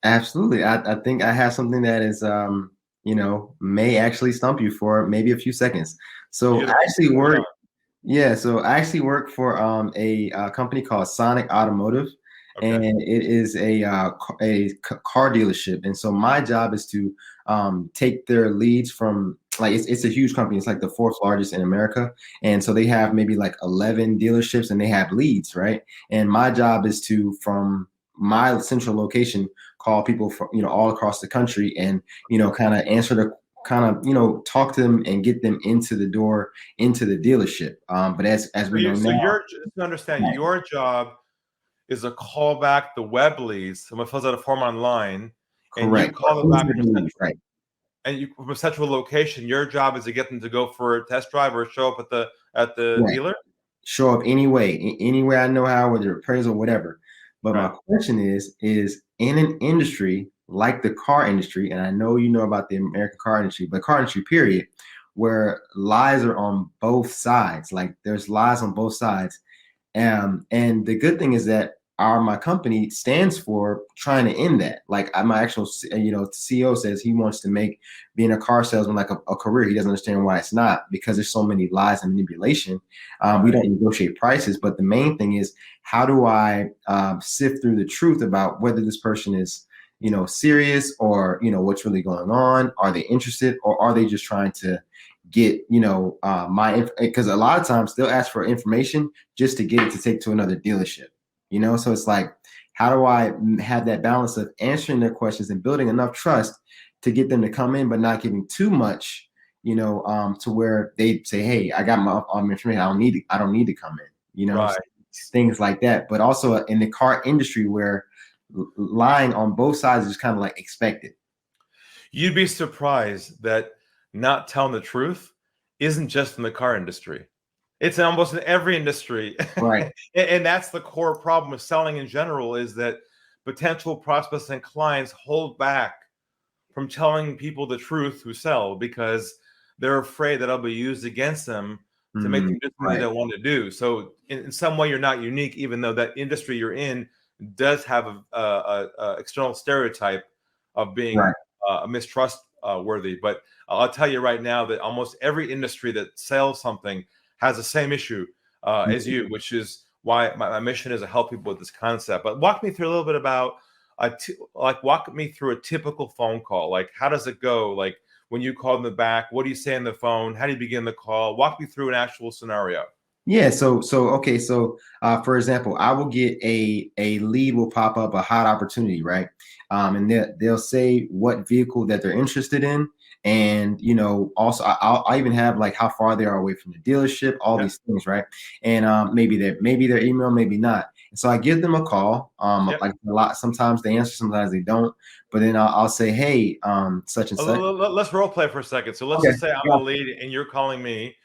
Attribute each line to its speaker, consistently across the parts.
Speaker 1: Absolutely. I think I have something that is, may actually stump you for maybe a few seconds. So I
Speaker 2: Beautiful.
Speaker 1: actually
Speaker 2: Bring it
Speaker 1: work,
Speaker 2: on.
Speaker 1: yeah, so I actually work for a company called Sonic Automotive,
Speaker 2: Okay.
Speaker 1: and it is a car dealership. And so my job is to take their leads from like it's a huge company. It's like the fourth largest in America, and so they have maybe like 11 dealerships, and they have leads, right? And my job is to from my central location call people from all across the country and kind of answer the kind of talk to them and get them into the door into the dealership. But as
Speaker 2: So
Speaker 1: we know
Speaker 2: you, so
Speaker 1: now,
Speaker 2: you're just to understand,
Speaker 1: right,
Speaker 2: your job is to call back the web leads. Someone fills out a form online, and you
Speaker 1: correct,
Speaker 2: call them back from
Speaker 1: instantly,
Speaker 2: central,
Speaker 1: right,
Speaker 2: and you from a central location. Your job is to get them to go for a test drive or show up at the
Speaker 1: right.
Speaker 2: dealer.
Speaker 1: Show up anyway, any way I know how, whether appraisal, whatever. But my
Speaker 2: Right.
Speaker 1: question is in an industry like the car industry, and I know you know about the American car industry, but car industry, period, where lies are on both sides. Like there's lies on both sides. And the good thing is that my company stands for trying to end that. Like my actual CEO says he wants to make being a car salesman like a career. He doesn't understand why it's not, because there's so many lies and manipulation. We
Speaker 2: Right.
Speaker 1: don't negotiate prices, but the main thing is how do I sift through the truth about whether this person is serious, or what's really going on. Are they interested, or are they just trying to get my, because a lot of times they'll ask for information just to get it to take to another dealership, so it's like, how do I have that balance of answering their questions and building enough trust to get them to come in, but not giving too much, to where they say, hey, I got my information, I don't need to come in,
Speaker 2: Right.
Speaker 1: things like that. But also in the car industry where lying on both sides is kind of like expected.
Speaker 2: You'd be surprised that not telling the truth isn't just in the car industry. It's almost in every industry.
Speaker 1: Right.
Speaker 2: And that's the core problem with selling in general, is that potential prospects and clients hold back from telling people the truth who sell because they're afraid that it'll be used against them to make them do something they
Speaker 1: Right.
Speaker 2: don't want to do. So in some way, you're not unique, even though that industry you're in does have a external stereotype of being
Speaker 1: Right.
Speaker 2: a mistrust worthy. But I'll tell you right now that almost every industry that sells something has the same issue as you, which is why my mission is to help people with this concept. But walk me through a little bit about walk me through a typical phone call. Like, how does it go? Like, when you call them the back, what do you say on the phone? How do you begin the call? Walk me through an actual scenario.
Speaker 1: Yeah, so okay, so for example, I will get a lead will pop up, a hot opportunity, right? And they'll say what vehicle that they're interested in, and also I'll even have like how far they are away from the dealership, all
Speaker 2: Yeah.
Speaker 1: these things, right? And maybe their email, maybe not. And so I give them a call.
Speaker 2: Yep.
Speaker 1: Like a lot, sometimes they answer, sometimes they don't. But then I'll say, hey, such and such.
Speaker 2: Let's role play for a second. So let's
Speaker 1: Okay.
Speaker 2: just say I'm the lead and you're calling me,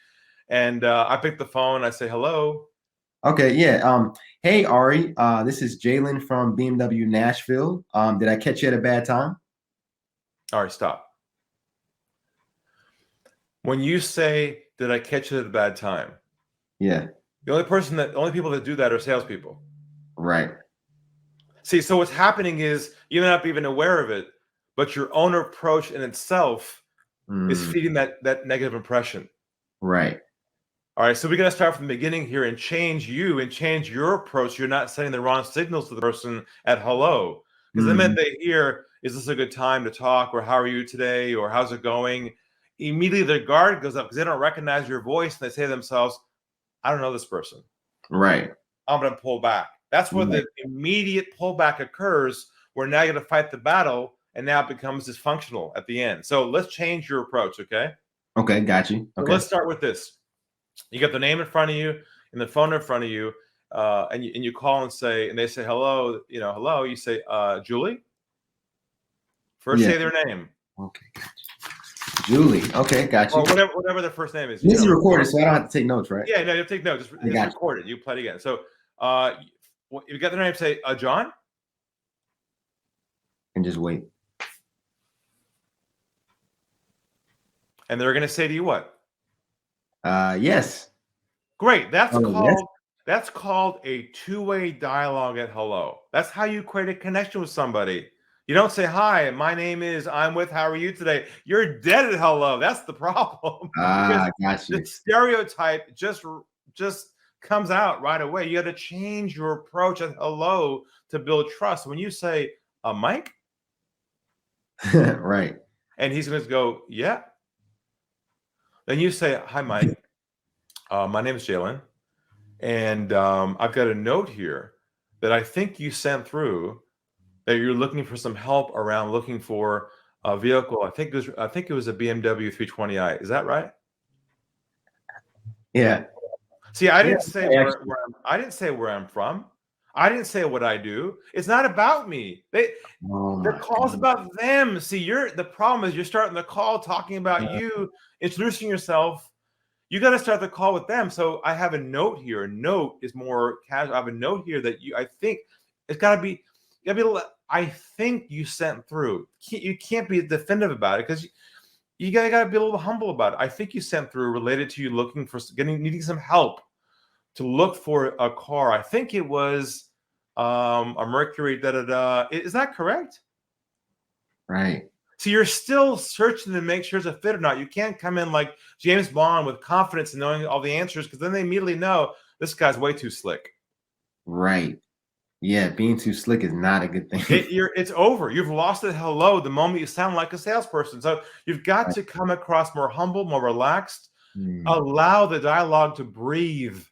Speaker 2: and I pick the phone. I say hello.
Speaker 1: Okay, yeah. Hey Ari, this is Jalen from BMW Nashville. Did I catch you at a bad time?
Speaker 2: All right, stop. When you say, "Did I catch it at a bad time?"
Speaker 1: Yeah,
Speaker 2: The only people that do that are salespeople.
Speaker 1: right.
Speaker 2: See, so what's happening is you're not even aware of it, but your own approach in itself is
Speaker 1: Mm,
Speaker 2: feeding that negative impression.
Speaker 1: right.
Speaker 2: All right, so we're going to start from the beginning here and change you and change your approach. You're not sending the wrong signals to the person at hello. Because the minute
Speaker 1: Mm,
Speaker 2: they hear, is this a good time to talk, or how are you today, or how's it going? Immediately their guard goes up because they don't recognize your voice and they say to themselves, I don't know this person.
Speaker 1: right.
Speaker 2: I'm going to pull back. That's where
Speaker 1: Right.
Speaker 2: the immediate pullback occurs, where now you got to fight the battle and now it becomes dysfunctional at the end. So let's change your approach, okay?
Speaker 1: Okay, got you.
Speaker 2: So
Speaker 1: Okay.
Speaker 2: let's start with this. You got the name in front of you and the phone in front of you, and you call and say, and they say hello, hello. You say, Julie. First,
Speaker 1: Yeah.
Speaker 2: say their name
Speaker 1: Okay. Julie. Okay, got you.
Speaker 2: or whatever their first name is.
Speaker 1: This is recorded, so I don't have to take notes, right?
Speaker 2: Yeah, no, you take notes.
Speaker 1: I
Speaker 2: Just
Speaker 1: got you.
Speaker 2: record it. You play it again. So, you got their name. Say, John,
Speaker 1: And just wait.
Speaker 2: and they're going to say to you what?
Speaker 1: Yes.
Speaker 2: Great. That's
Speaker 1: Oh, yes.
Speaker 2: called a two-way dialogue at hello. That's how you create a connection with somebody. You don't say, hi, my name is, I'm with, how are you today? You're dead at hello. That's the problem.
Speaker 1: Ah, got
Speaker 2: The
Speaker 1: you.
Speaker 2: stereotype just comes out right away. You got to change your approach at hello to build trust. When you say, Mike,
Speaker 1: Right.
Speaker 2: and he's going to go, yeah. Then you say, hi, Mike. My name is Jalen. And I've got a note here that I think you sent through that you're looking for some help around looking for a vehicle. I think it was a BMW 320i. Is that right?
Speaker 1: Yeah.
Speaker 2: See, I didn't say I didn't say where I'm from. I didn't say what I do. It's not about me. The call's about them. See, the problem is you're starting the call talking about you, introducing yourself. You got to start the call with them. So I have a note here. A note is more casual. I have a note here that I think it's got to be. I think you sent through. You can't be definitive about it because you got to be a little humble about it. I think you sent through related to you looking for needing some help to look for a car. I think it was a Mercury. Is that correct?
Speaker 1: Right.
Speaker 2: So you're still searching to make sure it's a fit or not. You can't come in like James Bond with confidence and knowing all the answers because then they immediately know this guy's way too slick.
Speaker 1: Right. Yeah, being too slick is not a good thing.
Speaker 2: It's over. You've lost the hello the moment you sound like a salesperson. So you've got to come across more humble, more relaxed. Allow the dialogue to breathe.